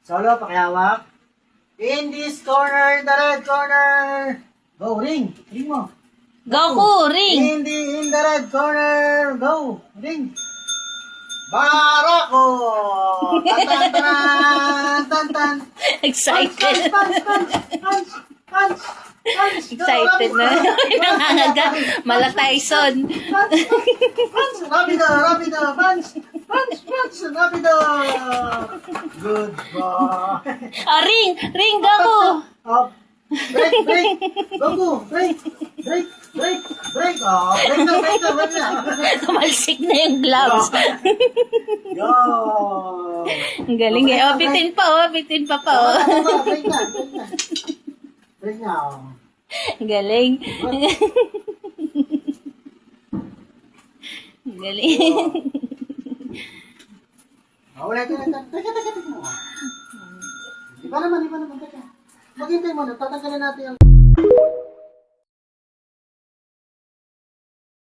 Solo, pakihawak. In this corner, the red corner. Go, ring. Ring mo. Goku, ring! In the red corner. Go, ring. Barako! Tan tan tan tan tan. Excited. Punch, punch, punch, punch, punch. Excited na. Nangangaga. Mala Tyson. Punch, punch, rapido, rapido, punch, punch, punch, rapido. Good boy. Oh, ring! Ring, Goku! Up. Break, break. Goku, break, break, break, break. Oh, break na, break na, break na. Kumalsik na yung gloves. Yo. Ang galing eh. Oh, bitin pa oh. Bitin pa pa oh. Break na, break na. Break na, oh. Ang galing. Ang galing. Oh, ulit, ulit. Teka, teka, teka. Iba naman, teka. Maghintay mo na, tatanggalin natin yung...